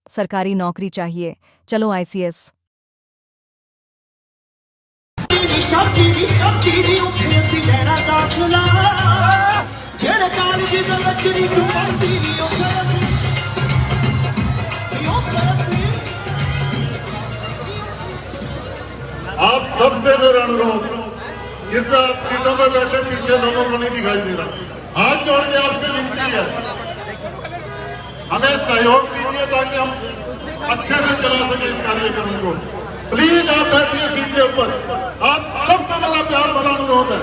सरकारी नौकरी चाहिए, चलो आईसीएस। आप सबसे मेरा अनुरोध, कृपया आप सीटों पर बैठे पीछे लोगों को नहीं दिखाई दे रहा। हाथ जोड़ के आपसे विनती है, हमें सहयोग दीजिए ताकि हम अच्छे से चला सके इस कार्यक्रम को। प्लीज आप बैठिए सीट के ऊपर। आप सबसे मेरा प्यार भरा अनुरोध है,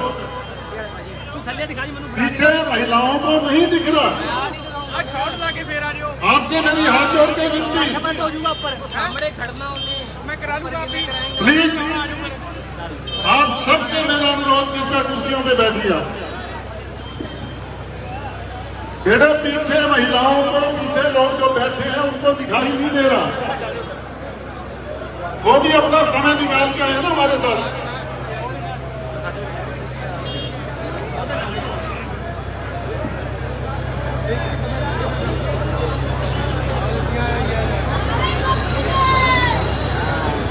पीछे महिलाओं को नहीं दिख रहा। आपसे मेरी हाथ जोड़ के विनती, प्लीज आप सबसे मेरा अनुरोध, कृपया कुर्सियों पे बैठिए। बेटे पीछे महिलाओं को, पीछे लोग जो बैठे हैं उनको दिखाई नहीं दे रहा। वो भी अपना समय निकाल के आए ना हमारे साथ।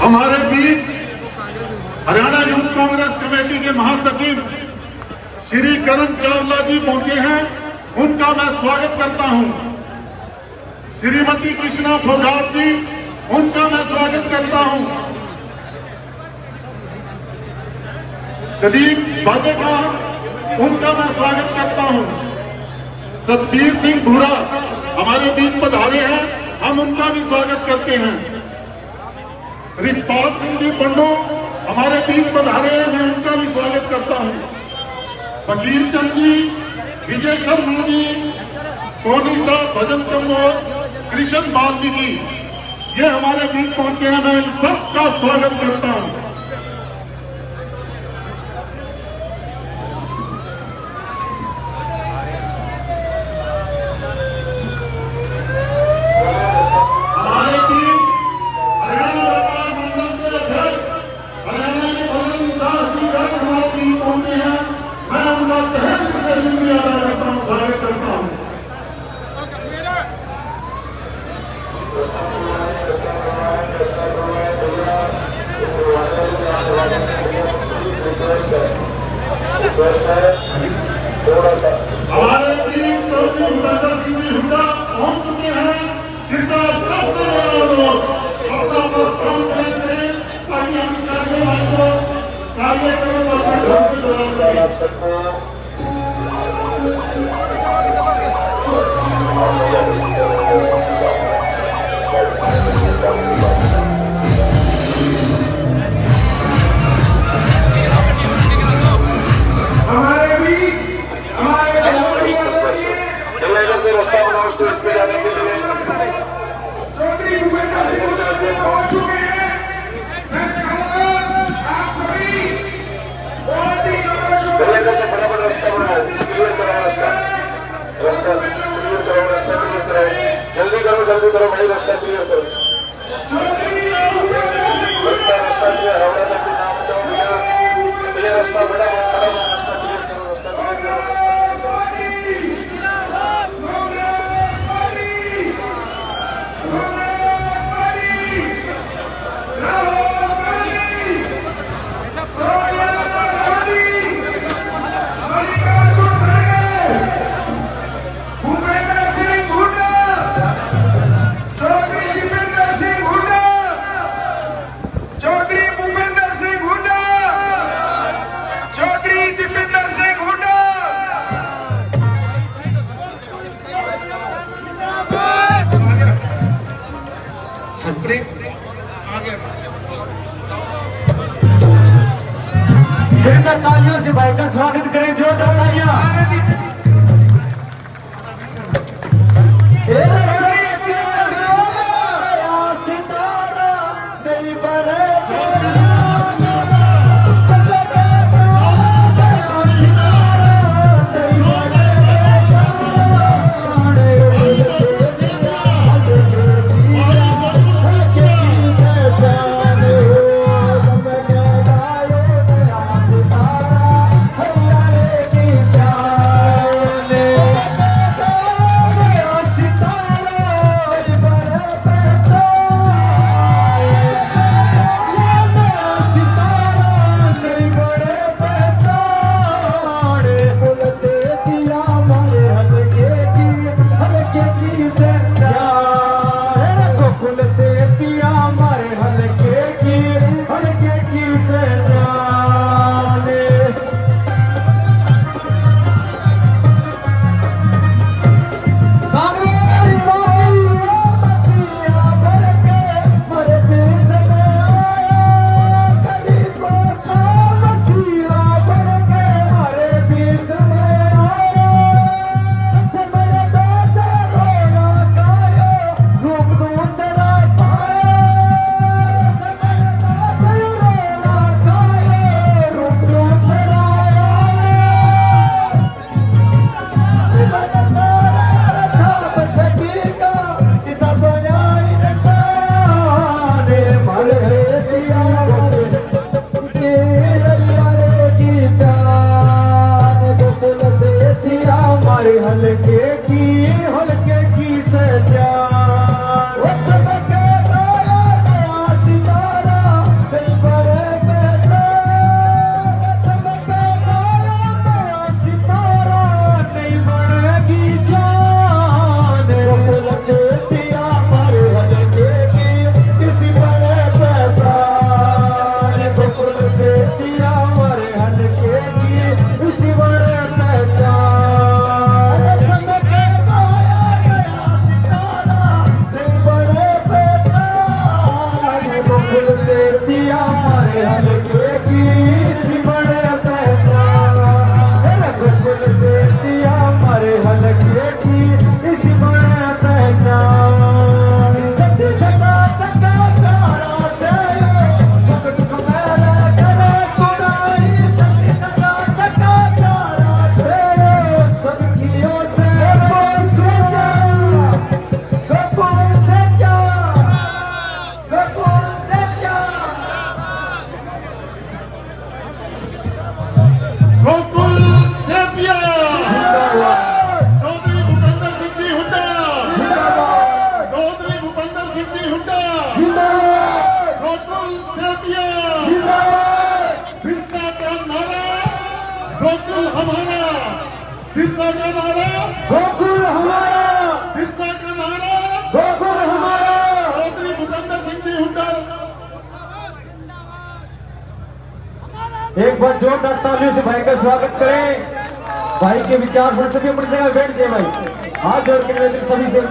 हमारे बीच हरियाणा यूथ कांग्रेस कमेटी के महासचिव श्री करण चावला जी पहुंचे हैं, उनका मैं स्वागत करता हूं। श्रीमती कृष्णा फोगाट जी, उनका मैं स्वागत करता हूं। दलीप बाजेका, उनका मैं स्वागत करता हूं। सतबीर सिंह भूरा हमारे बीच पधारे हैं, हम उनका भी स्वागत करते हैं। रिजपाल सिंह जी पंडो हमारे बीच पधारे हैं, मैं उनका भी स्वागत करता हूं। फकीर चंद जी, विजय शर्मा जी, सोनी साहब, भजन कम्बोज, कृष्ण वाल्मीकि, ये हमारे बीच पहुंचे हैं, मैं इन सबका स्वागत करता हूं। हमारे बीच हरियाणा व्यापार मंडल के अध्यक्ष हरियाणा के भजन दास जी हमारे बीच पहुंचे हैं, मैं उनका तहे दिल से शुक्रिया अदा करता हूं, स्वागत करता हूं। हमारे बीच चौधरी भूपेंद्र सिंह जी हुड्डा पहुंच चुके हैं, जिनका सबसे बड़ा अनुरोध अपना प्रस्थान तय करें ताकि हम कार्यक्रम को अच्छे ढंग से चला सकें। हमारे बीच हमारे से रास्ता बनाओ स्टेज पे जाने के लिए। चौधरी भूपेंद्र सिंह जी पहुंच चुके हैं। मैं चाहूंगा आप सभी बहुत ही जल्दी से फटाफट रास्ता बनाओ, क्लियर कराओ रास्ता क्लियर कराओ, जल्दी करो भाई, रास्ता क्लियर करो। रास्ता क्लियर, हावड़ा तक भी नाम जाओ भैया, रास्ता बड़ा रास्ता क्लियर करो, रास्ता क्लियर करो। तालियों से भाई का स्वागत करें, जोरदार तालियां। दिया हरियारे की शान, गोकुल से दिया हमारे हल्के की सजान। वो चमके नया नया सितारा दिल बड़े बेताब, चमके नया नया सितारा नहीं बढ़ेगी जान। गोकुल से दिया हमारे हल्के की किसी बड़े पहचान, गोकुल से दिया हमारे हल्के की किसी बड़े पहचान। चमके नया नया सितारा दिल बड़े बेताब, गोकुल से दिया हमारे हल्के की किसी बड़े पहचान, गोकुल से दिया हमारे हल्के की किसी बड़े पहचान। छत्तीसगढ़ तक प्यारा से सुख दुख मेरे करे सुनाई, छत्तीसगढ़ तक प्यारा से सबकी ओर से गोकुल से क्या, गोकुल से क्या, गोकुल से क्या। गोकुल से दिया चौधरी भूपेंद्र सिंह जी हुड्डा, चौधरी भूपेंद्र सिंह जी हुड्डा, गोकुल से दिया सिरसा का नारा गोकुल हमारा, सिरसा का नारा गोकुल हमारा, सिरसा का नारा गोकुल हमारा। चौधरी भूपेंद्र सिंह जी हुड्डा। एक बार जोरदार तालियों से भाई का स्वागत करें। भाई के विचार पर सभी अपनी जगह बैठ जाए। भाई हाथ जोड़ के निवेदन सभी से।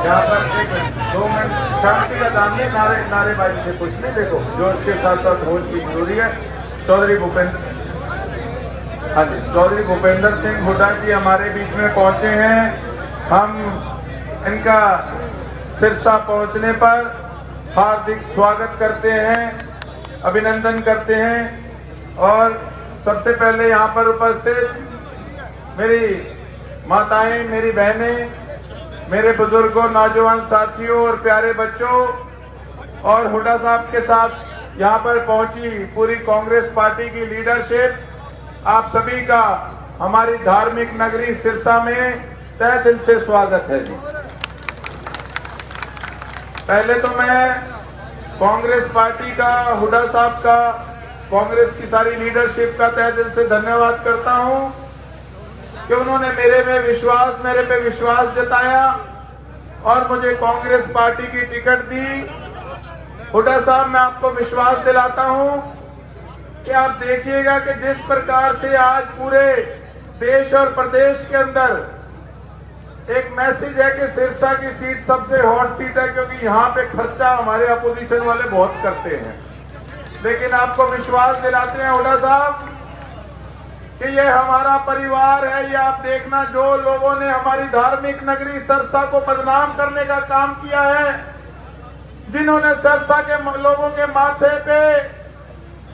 यहाँ पर एक 2 मिनट शांति का दानिए, नारेबाजी से कुछ नहीं। देखो जोश के साथ साथ होश भी जरूरी है। चौधरी भूपेंद्र सिंह हुड्डा जी हमारे बीच में पहुंचे हैं। हम इनका सिरसा पहुंचने पर हार्दिक स्वागत करते हैं, अभिनंदन करते हैं। और सबसे पहले यहाँ पर उपस्थित मेरी माताएं, मेरी बहनें, मेरे बुजुर्गों, नौजवान साथियों और प्यारे बच्चों, और हुड्डा साहब के साथ यहाँ पर पहुंची पूरी कांग्रेस पार्टी की लीडरशिप, आप सभी का हमारी धार्मिक नगरी सिरसा में तहे दिल से स्वागत है जी। पहले तो मैं कांग्रेस पार्टी का, हुड्डा साहब का, कांग्रेस की सारी लीडरशिप का तहे दिल से धन्यवाद करता हूं कि उन्होंने मेरे पे विश्वास जताया और मुझे कांग्रेस पार्टी की टिकट दी। हुड्डा साहब, मैं आपको विश्वास दिलाता हूं कि आप देखिएगा कि जिस प्रकार से आज पूरे देश और प्रदेश के अंदर एक मैसेज है कि सिरसा की सीट सबसे हॉट सीट है, क्योंकि यहाँ पे खर्चा हमारे अपोजिशन वाले बहुत करते हैं। लेकिन आपको विश्वास दिलाते हैं हुड्डा साहब कि ये हमारा परिवार है। ये आप देखना, जो लोगों ने हमारी धार्मिक नगरी सिरसा को बदनाम करने का काम किया है, जिन्होंने सिरसा के लोगों के माथे पे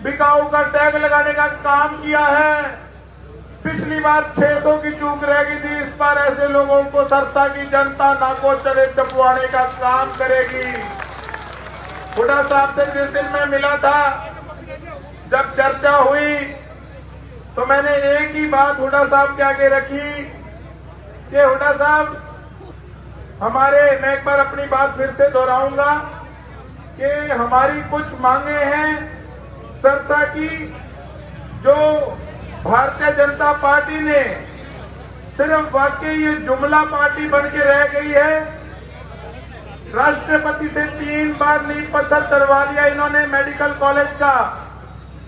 बिकाऊ का टैग लगाने का काम किया है, पिछली बार 600 की चूक रह गई थी, इस बार ऐसे लोगों को सिरसा की जनता नाको चले चपवाने का काम करेगी। हुड्डा साहब से जिस दिन मैं मिला था, जब चर्चा हुई, तो मैंने एक ही बात हुड्डा साहब के आगे रखी कि हुड्डा साहब, मैं एक बार अपनी बात फिर से दोहराऊंगा कि हमारी कुछ मांगे हैं सिरसा की, जो भारतीय जनता पार्टी ने सिर्फ वाकई ये जुमला पार्टी बन के रह गई है। राष्ट्रपति से 3 बार नींव पत्थर करवा लिया इन्होंने मेडिकल कॉलेज का,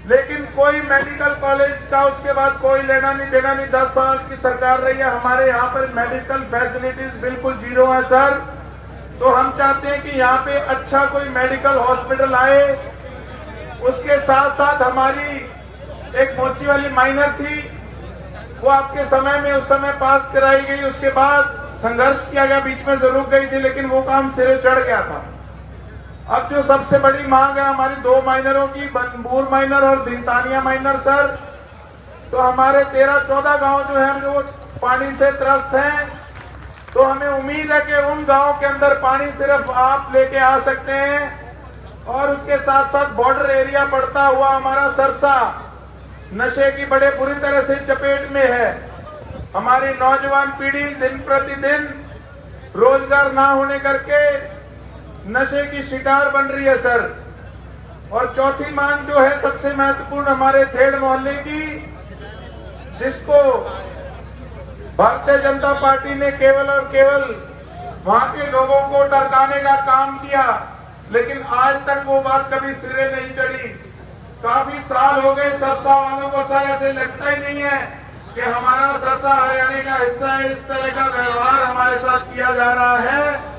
लेकिन कोई मेडिकल कॉलेज का उसके बाद कोई लेना नहीं देना नहीं। 10 साल की सरकार रही है, हमारे यहाँ पर मेडिकल फैसिलिटीज बिल्कुल जीरो है सर। तो हम चाहते हैं कि यहाँ पे अच्छा कोई मेडिकल हॉस्पिटल आए। उसके साथ साथ हमारी एक मोची वाली माइनर थी, वो आपके समय में उस समय पास कराई गई, उसके बाद संघर्ष किया गया, बीच में से रुक गई थी, लेकिन वो काम सिरे चढ़ गया था। अब जो सबसे बड़ी मांग है हमारी 2 माइनरों की, बनबूर माइनर और दिनतानिया माइनर सर। तो हमारे 13-14 गांव जो है वो पानी से त्रस्त हैं, तो हमें उम्मीद है कि उन गांव के अंदर पानी सिर्फ आप लेके आ सकते हैं। और उसके साथ साथ बॉर्डर एरिया पड़ता हुआ हमारा सरसा नशे की बड़े बुरी तरह से चपेट में है। हमारी नौजवान पीढ़ी दिन प्रतिदिन रोजगार ना होने करके नशे की शिकार बन रही है सर। और चौथी मांग जो है सबसे महत्वपूर्ण हमारे थेड़ मोहल्ले की, जिसको भारतीय जनता पार्टी ने केवल और केवल वहां के लोगों को टरकाने का काम किया, लेकिन आज तक वो बात कभी सिरे नहीं चढ़ी। काफी साल हो गए सरसा वालों को सर ऐसे लगता ही नहीं है कि हमारा सरसा हरियाणा का हिस्सा है। इस तरह का व्यवहार हमारे साथ किया जा रहा है।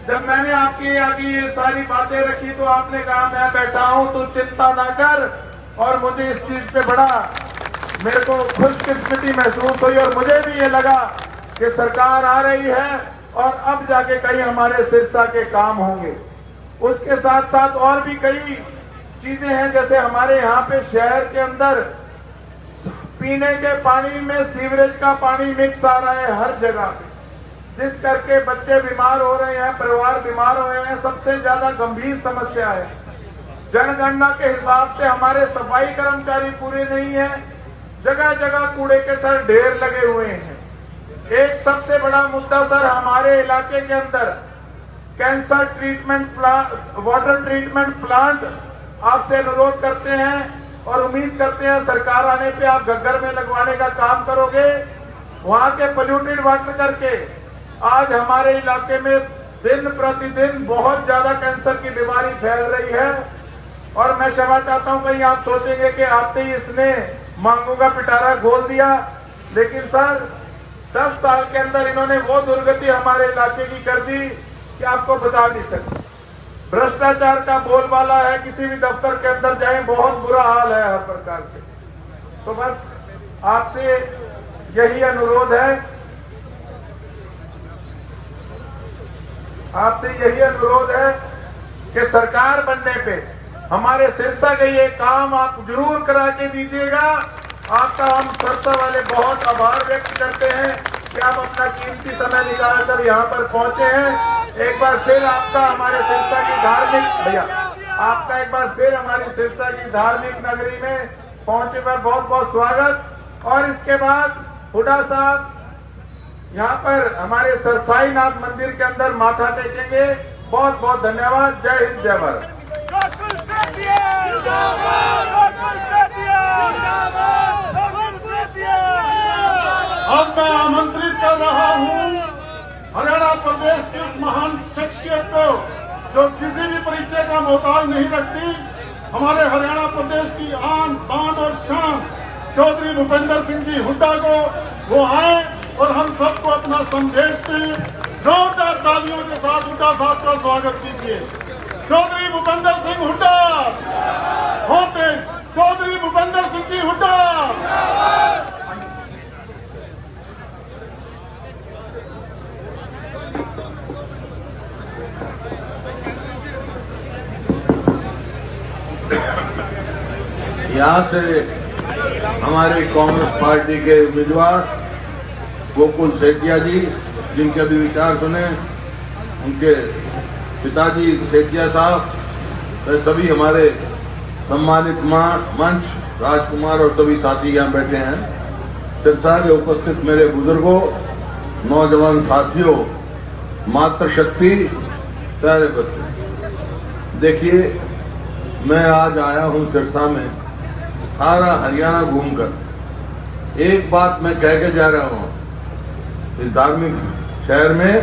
जब मैंने आपके आगे ये सारी बातें रखी तो आपने कहा मैं बैठा हूं, तू चिंता ना कर। और मुझे इस चीज पे बड़ा मेरे को खुशकिस्मती महसूस हुई और मुझे भी ये लगा कि सरकार आ रही है और अब जाके कहीं हमारे सिरसा के काम होंगे। उसके साथ साथ और भी कई चीजें हैं, जैसे हमारे यहाँ पे शहर के अंदर पीने के पानी में सीवरेज का पानी मिक्स आ रहा है हर जगह पे, जिस करके बच्चे बीमार हो रहे हैं, परिवार बीमार हो रहे हैं। सबसे ज्यादा गंभीर समस्या है जनगणना के हिसाब से हमारे सफाई कर्मचारी पूरे नहीं है। जगह जगह कूड़े के सर ढेर लगे हुए हैं। एक सबसे बड़ा मुद्दा सर हमारे इलाके के अंदर cancer treatment plant, water treatment plant आपसे अनुरोध करते हैं और उम्मीद करते हैं सरकार आने पे आप घग्गर में लगवाने का काम करोगे। वहां के पोल्यूटेड वाटर करके आज हमारे इलाके में दिन प्रतिदिन बहुत ज्यादा कैंसर की बीमारी फैल रही है। और मैं क्षमा चाहता हूं, कहीं आप सोचेंगे कि आते ही इसने मांगों का पिटारा खोल दिया, लेकिन सर 10 साल के अंदर इन्होंने वो दुर्गति हमारे इलाके की कर दी कि आपको बता नहीं सकते। भ्रष्टाचार का बोलबाला है, किसी भी दफ्तर के अंदर जाएं बहुत बुरा हाल है हर प्रकार से। तो बस आपसे यही अनुरोध है, आपसे यही अनुरोध है कि सरकार बनने पे हमारे सिरसा का ये काम आप जरूर करा के दीजिएगा। आपका हम सिरसा वाले बहुत आभार व्यक्त करते हैं कि आप अपना कीमती समय निकालकर यहाँ पर पहुंचे हैं। एक बार फिर आपका हमारे सिरसा की एक बार फिर हमारी सिरसा की धार्मिक नगरी में पहुंचे पर बहुत बहुत स्वागत। और इसके बाद हुड्डा साहब यहाँ पर हमारे सरसाई नाथ मंदिर के अंदर माथा टेकेंगे। बहुत बहुत धन्यवाद। जय हिंद, जय भारत। अब मैं आमंत्रित कर रहा हूं हरियाणा प्रदेश की उस महान शख्सियत को जो किसी भी परिचय का मोहताज नहीं रखती, हमारे हरियाणा प्रदेश की आन बान और शान चौधरी भूपेंद्र सिंह जी हुड्डा को। वो आए और हम सबको अपना संदेश दें। जोरदार तालियों के साथ हुड्डा साहब का स्वागत कीजिए। चौधरी भूपेंद्र सिंह हुड्डा होते, चौधरी भूपेंद्र सिंह जी हुड्डा। यहाँ से हमारी कांग्रेस पार्टी के उम्मीदवार गोकुल सेठिया जी, जिनके अभी विचार सुने, उनके पिताजी सेठिया साहब, वे सभी हमारे सम्मानित मंच राजकुमार और सभी साथी यहाँ बैठे हैं। सिरसा के उपस्थित मेरे बुजुर्गों, नौजवान साथियों, मातृशक्ति, प्यारे बच्चों, देखिए मैं आज आया हूँ सिरसा में सारा हरियाणा घूमकर। एक बात मैं कह के जा रहा हूँ इस धार्मिक शहर में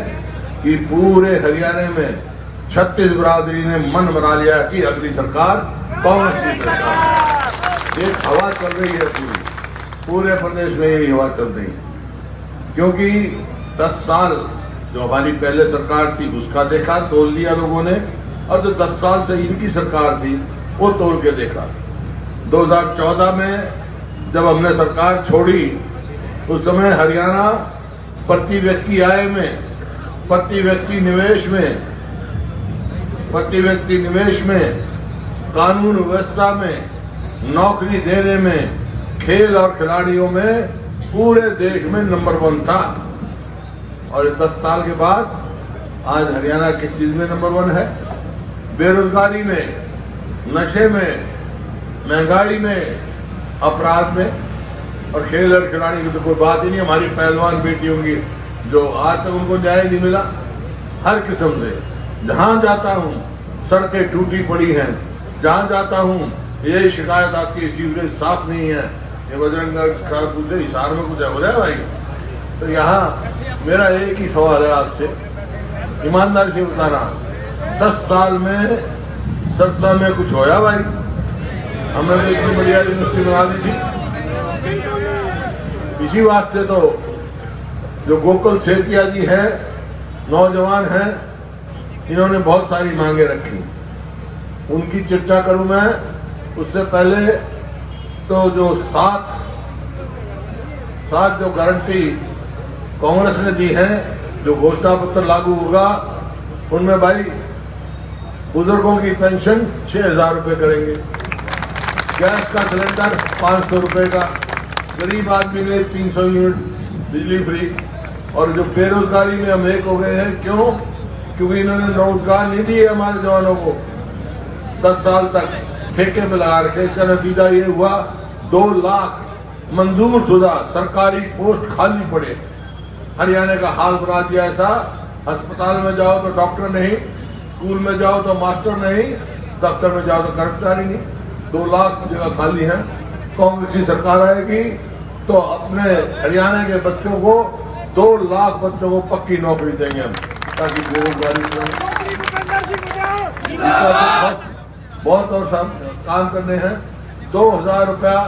कि पूरे हरियाणा में 36 बिरादरी ने मन बना लिया कि अगली सरकार कांग्रेस की सरकार। एक हवा चल रही है, पूरे प्रदेश में यही हवा चल रही है। क्योंकि 10 साल जो हमारी पहले सरकार थी उसका देखा, तोल लिया लोगों ने, और जो 10 साल से इनकी सरकार थी वो तोल के देखा। 2014 में जब हमने सरकार छोड़ी उस समय हरियाणा प्रति व्यक्ति आय में, प्रति व्यक्ति निवेश में, कानून व्यवस्था में, नौकरी देने में, खेल और खिलाड़ियों में पूरे देश में नंबर 1 था। और 10 साल के बाद आज हरियाणा किस चीज में नंबर 1 है? बेरोजगारी में, नशे में, महंगाई में, अपराध में। और खेल और खिलाड़ी की तो कोई बात ही नहीं। हमारी पहलवान बेटियों की जो आज तक उनको न्याय नहीं मिला, हर किस्म से जहां जाता हूं सड़कें टूटी पड़ी हैं, जहां जाता हूं यही शिकायत आती है सीवरेज साफ नहीं है। ये बजरंग का पूछे हिसार में कुछ हो रहा है भाई। तो यहाँ मेरा एक ही सवाल है आपसे, ईमानदारी से बताना, 10 साल में सरसा में कुछ होया भाई? हमने तो इतनी बढ़िया यूनिवर्सिटी बना दी थी। इसी वास्ते तो जो गोकुल सेठिया जी है, नौजवान हैं, इन्होंने बहुत सारी मांगे रखी, उनकी चर्चा करूं मैं। उससे पहले तो जो सात जो गारंटी कांग्रेस ने दी है, जो घोषणा पत्र लागू होगा, उनमें भाई बुजुर्गों की पेंशन 6,000 रुपये करेंगे, गैस का सिलेंडर 500 रुपये का, गरीब आदमी के 300 यूनिट बिजली फ्री। और जो बेरोजगारी में हम एक हो गए हैं, क्यों? क्योंकि इन्होंने रोजगार नहीं दिए हमारे जवानों को 10 साल तक, ठेके में लगा रखे। इसका नतीजा ये हुआ 2 लाख मंजूर शुदा सरकारी पोस्ट खाली पड़े। हरियाणा का हाल बना दिया ऐसा, अस्पताल में जाओ तो डॉक्टर नहीं, स्कूल में जाओ तो मास्टर नहीं, दफ्तर में जाओ तो कर्मचारी नहीं। 2 लाख जगह खाली है। कांग्रेस की सरकार आएगी तो अपने हरियाणा के बच्चों को 2 लाख बच्चों को पक्की नौकरी देंगे हम, ताकि बेरोजगारी बहुत और सब काम करने हैं। 2,000 रुपया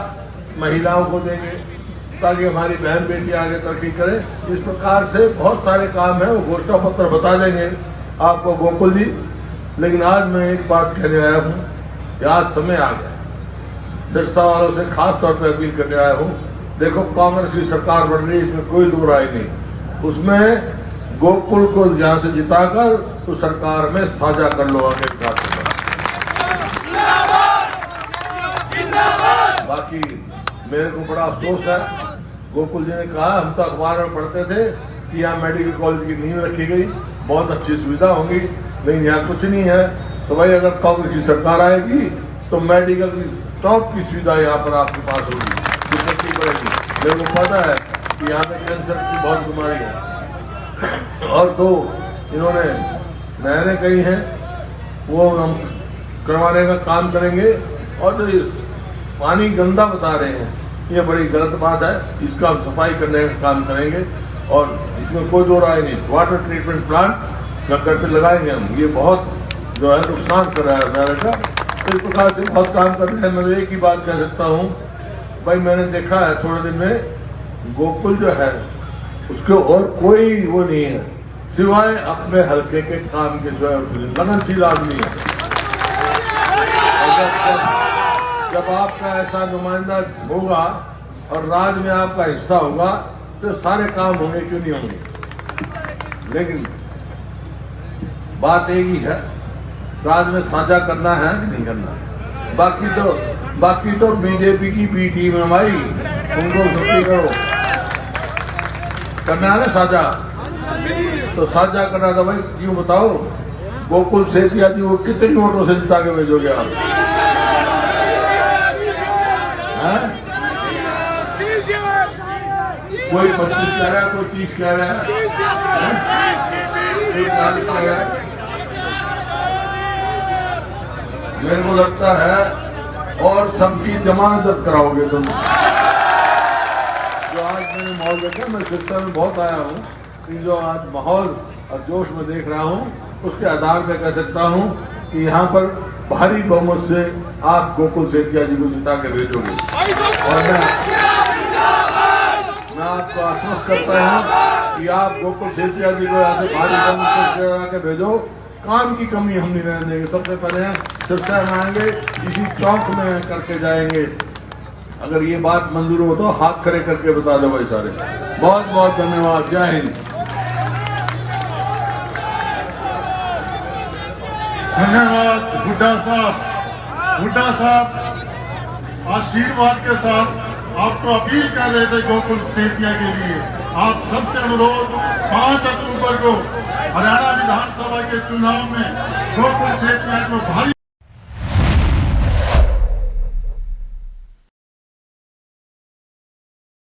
महिलाओं को देंगे ताकि हमारी बहन बेटी आगे तरक्की करें। इस प्रकार से बहुत सारे काम हैं, वो घोषणा पत्र बता देंगे आपको गोकुल जी। लेकिन आज मैं एक बात कहने आया हूँ कि आज समय आ गया, सिरसा वालों से खास तौर पर अपील करने आया हूँ। देखो, कांग्रेस की सरकार बन रही है, इसमें कोई दो राय नहीं। उसमें गोकुल को यहाँ से जिताकर तो सरकार में साझा कर लो आगे का। बाकी मेरे को बड़ा अफसोस है, गोकुल जी ने कहा, हम तो अखबार में पढ़ते थे कि यहाँ मेडिकल कॉलेज की नींव रखी गई, बहुत अच्छी सुविधा होंगी, लेकिन यहाँ कुछ नहीं है। तो भाई अगर कांग्रेस की सरकार आएगी तो मेडिकल की टॉप की सुविधा यहाँ पर आपके पास होगी, जितनी पड़ेगी। मेरे को पता है कि यहाँ पे कैंसर की बहुत बीमारी है। और तो इन्होंने नहरें कही हैं, वो हम करवाने का काम करेंगे। और जो पानी गंदा बता रहे हैं, ये बड़ी गलत बात है, इसका हम सफाई करने का काम करेंगे और इसमें कोई दो राय नहीं। वाटर ट्रीटमेंट प्लांट घर पे लगाएंगे हम, ये बहुत जो है नुकसान कर रहा है हरियाणा का। इस प्रकार से बहुत काम कर रहे हैं। मैं एक ही बात कह सकता हूँ भाई, मैंने देखा है थोड़े दिन में गोकुल जो है उसके और कोई वो नहीं है सिवाय अपने हल्के के काम के, जो है लगनशील आदमी है। जब आपका ऐसा नुमाइंदा होगा और राज में आपका हिस्सा होगा तो सारे काम होंगे, क्यों नहीं होंगे। लेकिन बात एक ही है, राज में साझा करना है कि नहीं करना। बाकी तो बीजेपी की बी टीम है भाई, उनको छुट्टी करो, करना है ना साझा, तो साझा करना था भाई। क्यों बताओ, गोकुल सेठिया जी को कितनी वोटों से जिता के भेजोगे आप? कोई 25 कह रहा है, कोई 30 कह रहा है, कोई 40 कह रहा है। मेरे को लगता है और सबकी जमानत जब कराओगे तुम। जो आज मैंने माहौल देखा, मैं सिरसा में बहुत आया हूँ, जो आज माहौल और जोश में देख रहा हूँ, उसके आधार पर कह सकता हूँ कि यहाँ पर भारी बहुमत से आप गोकुल सेठिया जी को जिता के भेजोगे। और मैं आपको आश्वस्त करता हूँ कि आप गोकुल सेठिया जी को यहाँ से भारी बहुमत से जिता के भेजो। काम की कमी हम नहीं रहने देंगे। सबसे पहले सिरसा में आएंगे, इसी चौक में करके जाएंगे। अगर ये बात मंजूर हो तो हाथ खड़े करके बता दो भाई सारे। बहुत बहुत धन्यवाद। जय हिंद। धन्यवाद हुड्डा साहब। हुड्डा साहब आशीर्वाद के साथ आपको अपील कर रहे थे गोकुल सेतिया के लिए। आप सबसे अनुरोध 5 अक्टूबर को हरियाणा विधानसभा के चुनाव में गोकुल सेतिया को भारी